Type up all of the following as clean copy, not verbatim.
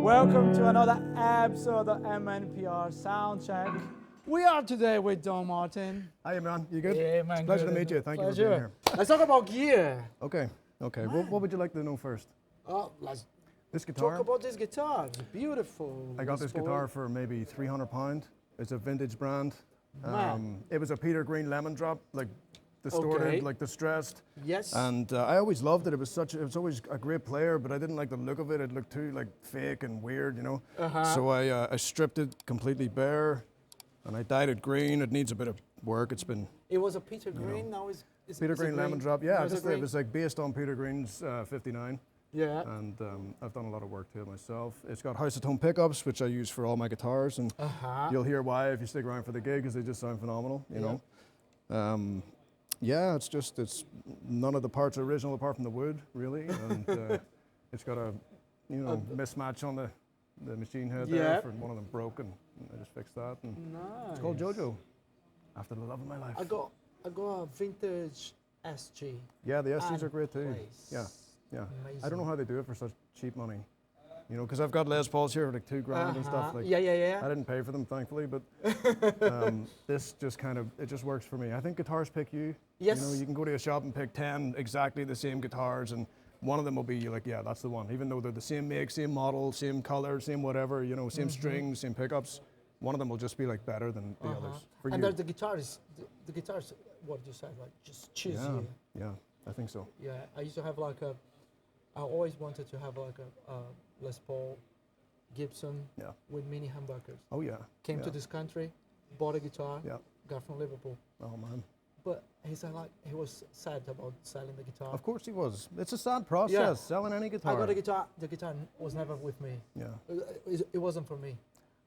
Welcome to another episode of MNPR Soundcheck. We are today with Don Martin. Hi, man. You good? Yeah, man. It's a pleasure good. to meet you. Thank you for Pleasure. being here. Let's talk about gear. Okay. What would you like to know first? Let's This guitar. talk about this guitar. It's beautiful. I got this guitar for maybe £300. It's a vintage brand. Man. It was a Peter Green lemon drop, like distorted, Okay. like distressed. Yes. And I always loved it. It was always a great player, but I didn't like the look of it. It looked too like fake and weird, you know. So I stripped it completely bare, and I dyed it green. It needs a bit of work. It was a Peter Green. Now it's Peter Green lemon drop. Yeah, Now it's a it green? was like based on Peter Green's 59. Yeah. And I've done a lot of work to it myself. It's got house of tone pickups, which I use for all my guitars, and you'll hear why if you stick around for the gig, because they just sound phenomenal, you know. Yeah, it's none of the parts are original apart from the wood, really, and it's got a mismatch on the machine head there, for one of them broke, and I just fixed that. And it's called JoJo, after the love of my life. I got a vintage SG. Yeah, the SGs are great too. Place. Yeah. Amazing. I don't know how they do it for such cheap money. You know, because I've got Les Pauls here for like $2,000 and stuff. Like, Yeah. I didn't pay for them, thankfully, but this just it just works for me. I think guitars pick you. Yes. You know, you can go to a shop and pick 10 exactly the same guitars, and one of them will be like, yeah, that's the one. Even though they're the same make, same model, same color, same whatever, you know, same strings, same pickups, one of them will just be like better than the others. For And you. the guitars, what did you say? Like just choose Yeah, you. yeah, I think so. Yeah, I used to have I always wanted to have like a Les Paul Gibson with mini humbuckers. Oh yeah. Came to this country, bought a guitar, Yeah. got from Liverpool. Oh man. But he was sad about selling the guitar. Of course he was. It's a sad process, Yeah. selling any guitar. I got a guitar. The guitar was never with me. Yeah. It wasn't for me.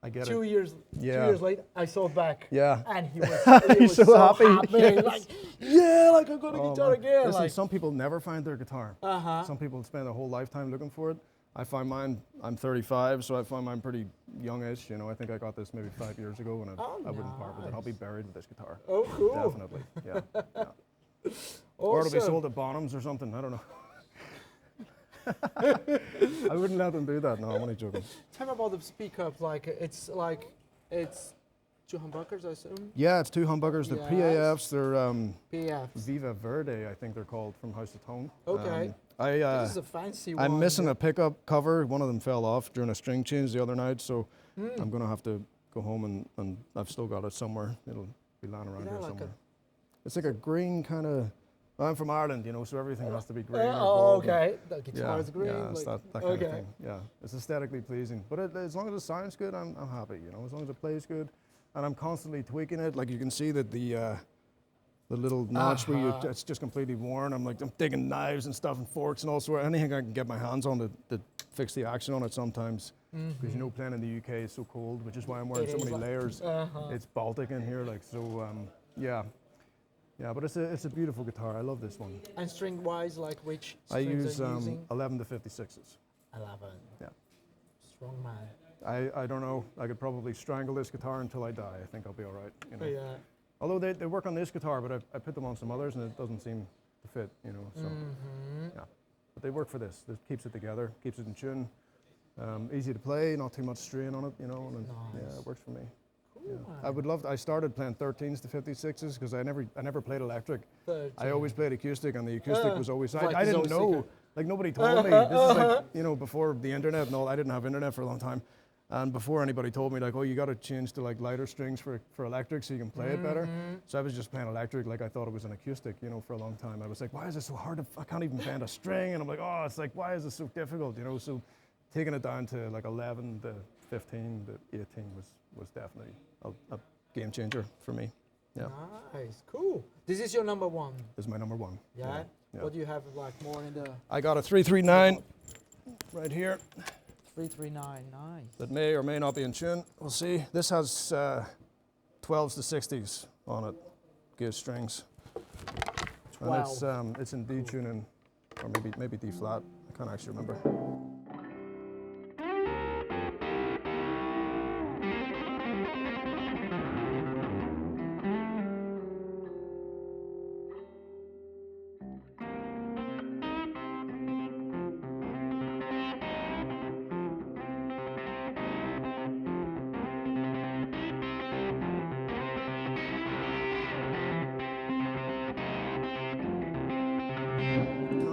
I get 2 it. years. Yeah. 2 years later, I sold back. Yeah. And he was, He's so happy. Yes. Like, yeah, like I got a guitar man. again. Listen, Like, some people never find their guitar. Some people spend their whole lifetime looking for it. I find mine, I'm 35, so I find mine pretty youngish. You know, I think I got this maybe 5 years ago, and I wouldn't part with it. I'll be buried with this guitar. Oh, cool. Definitely, yeah. Or it'll be sold at Bonhams or something, I don't know. I wouldn't let them do that, no, I'm only joking. Tell me about the pickups. It's 2 humbuckers, I assume? Yeah, it's 2 humbuckers. The PAFs, they're PAFs. Viva Verde, I think they're called, from House of Tone. Okay. This is a fancy one. I'm missing a pickup cover. One of them fell off during a string change the other night, so I'm going to have to go home and I've still got it somewhere. It'll be lying around here somewhere. It's like a green kind of... I'm from Ireland, you know, so everything has to be green. Okay. The guitar is green. Yeah, it's that kind of thing. Yeah, it's aesthetically pleasing. But as long as it sounds good, I'm happy, you know, as long as it plays good. And I'm constantly tweaking it. Like you can see that the little notch where it's just completely worn. I'm digging knives and stuff and forks and all sorts. Anything I can get my hands on to fix the action on it sometimes. Because you know, playing in the UK is so cold, which is why I'm wearing so many layers. It's Baltic in here, like, so yeah. Yeah, but it's a beautiful guitar. I love this one. And string wise, like which I strings use are you using? 11 to 56s. 11. Yeah. Strong man. I don't know. I could probably strangle this guitar until I die. I think I'll be all right. You know? Yeah. Although they work on this guitar, but I put them on some others and it doesn't seem to fit, you know. So yeah, but they work for this. It keeps it together, keeps it in tune. Easy to play, not too much strain on it, you know. And yeah, it works for me. Cool. Yeah. I would love. I started playing 13s to 56s because I never played electric. 13. I always played acoustic, and the acoustic was always. Like I didn't always know. secret. Like nobody told me. This is like, you know, before the internet and all. I didn't have internet for a long time, and before anybody told me like, oh, you got to change to like lighter strings for electric so you can play it better. So I was just playing electric like I thought it was an acoustic, you know, for a long time. I was like, why is it so hard I can't even bend a string, and I'm like, oh, it's like, why is it so difficult, you know? So taking it down to like 11 to 15 to 18 was definitely a game changer for me. Yeah. Nice, cool. This is your number one. This is my number one. Yeah? Yeah. What do you have like more in the I got a 339 right here 339? Nice. that may or may not be in tune. We'll see. This has 12s to 60s on it, gear strings. 12. And it's in D tuning, or maybe D flat. I can't actually remember.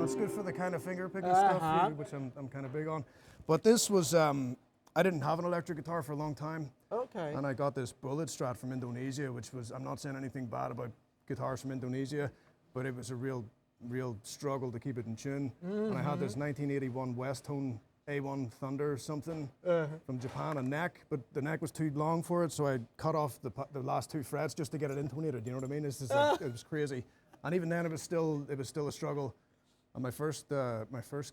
it's good for the kind of finger picking stuff, which I'm kind of big on. But this was, I didn't have an electric guitar for a long time. Okay. And I got this Bullet Strat from Indonesia, which was, I'm not saying anything bad about guitars from Indonesia, but it was a real struggle to keep it in tune. And I had this 1981 West Tone A1 Thunder something from Japan, a neck, but the neck was too long for it, so I cut off the last 2 frets just to get it intonated. You know what I mean? It's just like, it was crazy, and even then it was still a struggle. And my first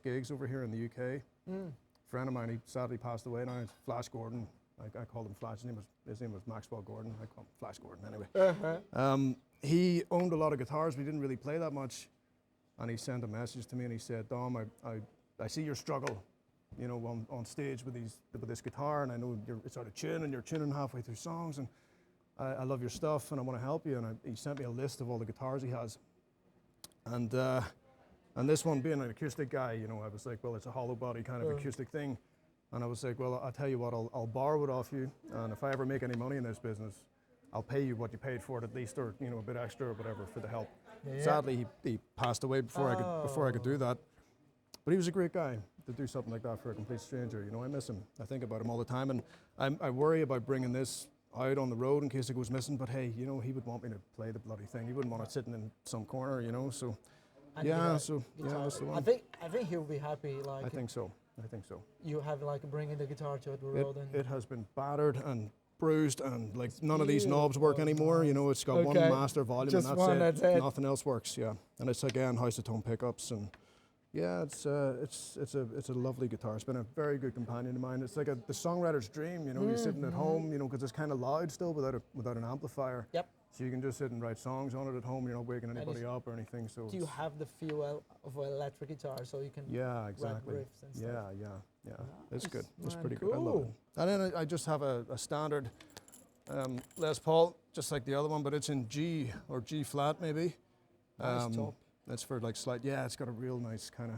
gigs over here in the UK, a friend of mine, he sadly passed away now. It's Flash Gordon. I called him Flash. His name was Maxwell Gordon. I call him Flash Gordon anyway. He owned a lot of guitars, but he didn't really play that much. And he sent a message to me and he said, Dom, I see your struggle, you know, on stage with this guitar, and I know it's out of tune and you're tuning halfway through songs, and I love your stuff and I want to help you. And he sent me a list of all the guitars he has. And this one, being an acoustic guy, you know, I was like, well, it's a hollow body kind of acoustic thing. And I was like, well, I'll tell you what, I'll borrow it off you, and if I ever make any money in this business, I'll pay you what you paid for it at least, or, you know, a bit extra or whatever for the help. Yeah. Sadly, he passed away before I could do that. But he was a great guy to do something like that for a complete stranger. You know, I miss him. I think about him all the time, and I worry about bringing this out on the road in case it goes missing. But hey, you know, he would want me to play the bloody thing. He wouldn't want it sitting in some corner, you know. So and that's the one. I think he'll be happy. Like I think so. You have like bringing the guitar to the road. It has been battered and bruised, and like none of these knobs work anymore. You know, it's got one master volume, just and that's it. Nothing else works. Yeah, and it's again house of tone pickups, and yeah, it's a lovely guitar. It's been a very good companion of mine. It's like the songwriter's dream. You know, you're sitting at home, you know, because it's kind of loud still without an amplifier. Yep. So you can just sit and write songs on it at home. You're not waking anybody up or anything. So do you have the feel of an electric guitar, so you can write riffs and stuff? Yeah. Nice. It's good. It's Man, pretty cool. good. I love it. And then I just have a standard Les Paul, just like the other one, but it's in G or G flat maybe. Nice top. That's for like slight. Yeah, it's got a real nice kind of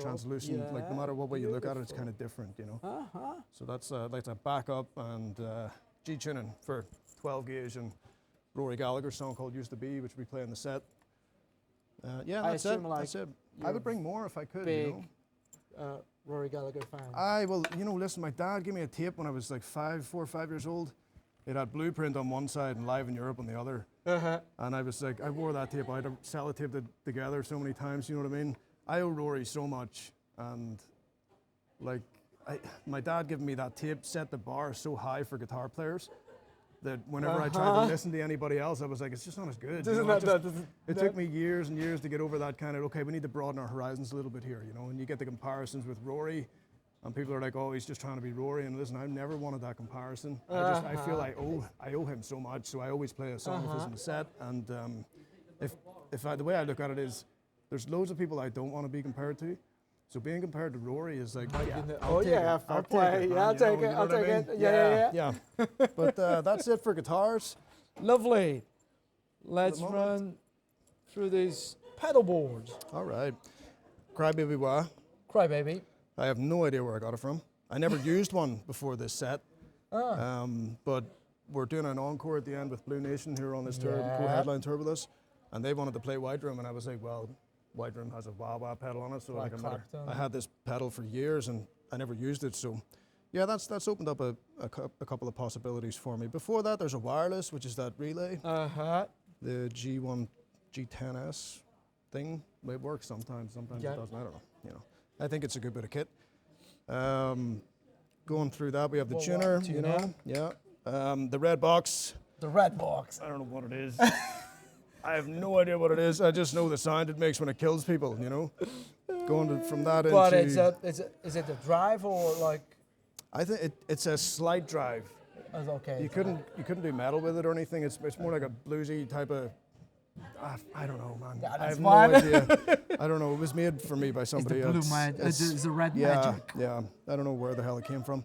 translucent. Yeah, like no matter what way you look at it, it's kind of different, you know. So that's a backup, and G tuning for 12 gauge and Rory Gallagher song called "Used to Be," which we play in the set. That's it. That's it. I would bring more if I could. Big, you know. Rory Gallagher fan. Listen, my dad gave me a tape when I was like 4 or 5 years old. It had Blueprint on one side and Live in Europe on the other. And I was like, I wore that tape out, I sellotaped it together so many times, you know what I mean? I owe Rory so much, and like, my dad giving me that tape set the bar so high for guitar players that whenever I tried to listen to anybody else, I was like, it's just not as good. It took me years and years to get over that kind of, okay, we need to broaden our horizons a little bit here, you know, and you get the comparisons with Rory, and people are like, oh, he's just trying to be Rory, and listen, I've never wanted that comparison. I feel I owe him so much, so I always play a song of his in the set, and the way I look at it is, there's loads of people I don't want to be compared to, so being compared to Rory is like, I'll take it. Yeah. But that's it for guitars. Lovely. Let's run through these pedal boards. All right. Crybaby Wah. Crybaby. I have no idea where I got it from. I never used one before this set. But we're doing an encore at the end with Blue Nation, who are on this tour, co-headline tour with us, and they wanted to play White Room, and I was like, well, White Room has a wah-wah pedal on it, so I had this pedal for years and I never used it, so yeah, that's opened up a couple of possibilities for me. Before that, there's a wireless, which is that relay, the G1 G10S thing. It works sometimes it doesn't. I don't know. You know, I think it's a good bit of kit. Going through that, we have the tuner. You know, the red box. The red box. I don't know what it is. I have no idea what it is. I just know the sound it makes when it kills people, you know. From that into... But is it a drive or like... I think it's a slight drive. Okay. You couldn't do metal with it or anything. It's more like a bluesy type of... I don't know, man. Yeah, I have no idea. I don't know. It was made for me by somebody else. It's the red magic. Yeah. I don't know where the hell it came from.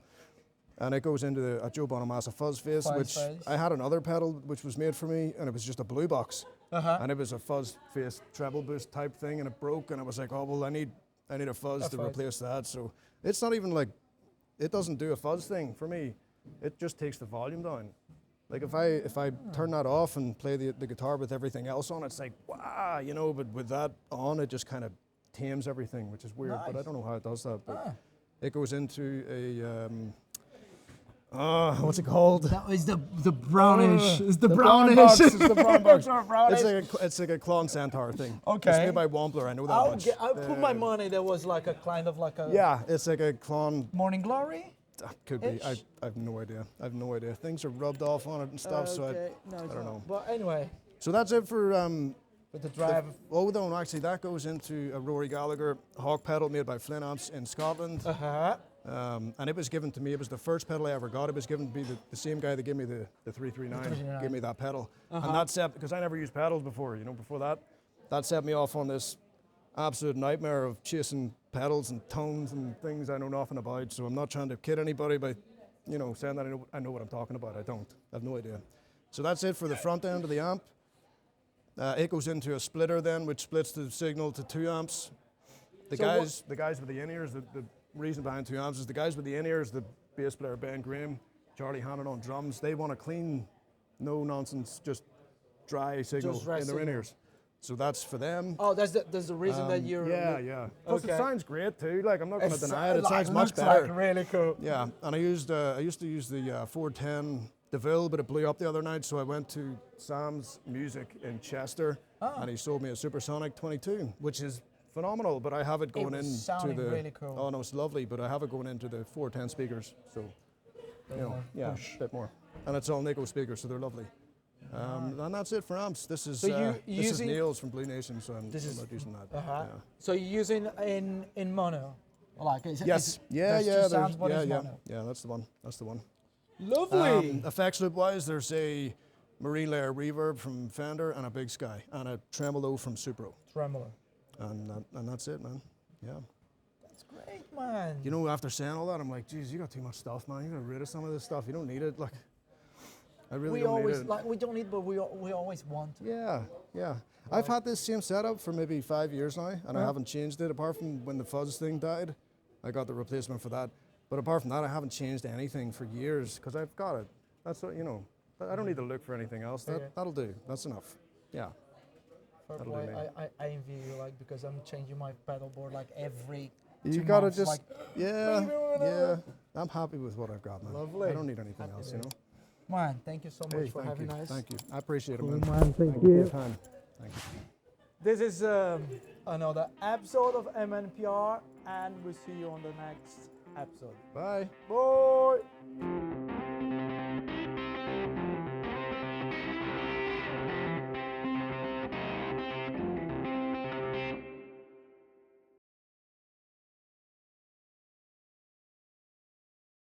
And it goes into a Joe Bonamassa fuzz face, which I had another pedal which was made for me, and it was just a blue box. And it was a fuzz face treble boost type thing, and it broke, and I was like, oh, well, I need a fuzz to replace that. So it's not even like, it doesn't do a fuzz thing for me. It just takes the volume down. Like if I turn that off and play the guitar with everything else on, it's like, wow, you know, but with that on, it just kind of tames everything, which is weird, but I Nice. don't know how it does that. But it goes into a what's it called? That is the brownish. It's the brown brownish. box, it's the brown box. brownish. It's like a Clon Centaur thing. Okay. It's made by Wampler, I know that much. I'll put my money. There was like a kind of like a Yeah, it's like a Clon. Morning Glory. Could be. I Ish. have no idea. I have no idea. Things are rubbed off on it and stuff, so No, I don't know. But anyway, So that's it for with the drive. oh no, actually that goes into a Rory Gallagher Hawk pedal made by Flynn Amps in Scotland. And it was given to me. It was the first pedal I ever got. It was given to me the same guy that gave me the 339 gave me that pedal. And that set, because I never used pedals before, before that set me off on this absolute nightmare of chasing pedals and tones and things I know nothing about. So I'm not trying to kid anybody by, saying that I know what I'm talking about. I don't. I have no idea. So that's it for the front end of the amp. It goes into a splitter then, which splits the signal to 2 amps. The guys with the in-ears, the reason behind 2 amps is the guys with the in-ears, the bass player Ben Graham, Charlie Hannon on drums, they want a clean, no nonsense, just dry signal in their in-ears. So that's for them. Oh, that's the reason that you're. Yeah. Plus Okay. it sounds great too. Like I'm not going to deny it. It like, sounds much looks better. Like really cool. Yeah, and I used to use the 410 DeVille, but it blew up the other night. So I went to Sam's Music in Chester, and he sold me a Supersonic 22, which is phenomenal. But I have it going into sounding the. really cool. Oh no, it's lovely. But I have it going into the 410 speakers. So yeah, a bit more. And it's all Nico speakers, so they're lovely. And that's it for amps. This is this is Neil's from Blue Nation, so I'm not using that. Yeah. So you're using in mono, like Yes. there's two sounds, but it's mono. Yeah, that's the one. That's the one. Lovely. Effects loop wise, there's a marine layer reverb from Fender and a Big Sky and a tremolo from Supro. Tremolo. And that's it, man. Yeah. That's great, man. After saying all that, I'm like, geez, you got too much stuff, man. You got rid of some of this stuff. You don't need it. Like, I really don't need it. We don't need, but we always want. Yeah. I've had this same setup for maybe 5 years now, and I haven't changed it apart from when the fuzz thing died. I got the replacement for that. But apart from that, I haven't changed anything for years because I've got it. That's what, I don't need to look for anything else. That'll do. That's enough. Yeah. That'll do me. I envy you, like, because I'm changing my pedal board like every You 2 gotta months, just, like, yeah. I'm happy with what I've got, man. Lovely. I don't need anything else, Man, thank you so much for having us. Thank you. I appreciate it, Cool, man. man. Thank For you. your time. Thank you. This is another episode of MNPR, and we'll see you on the next episode. Bye. Bye.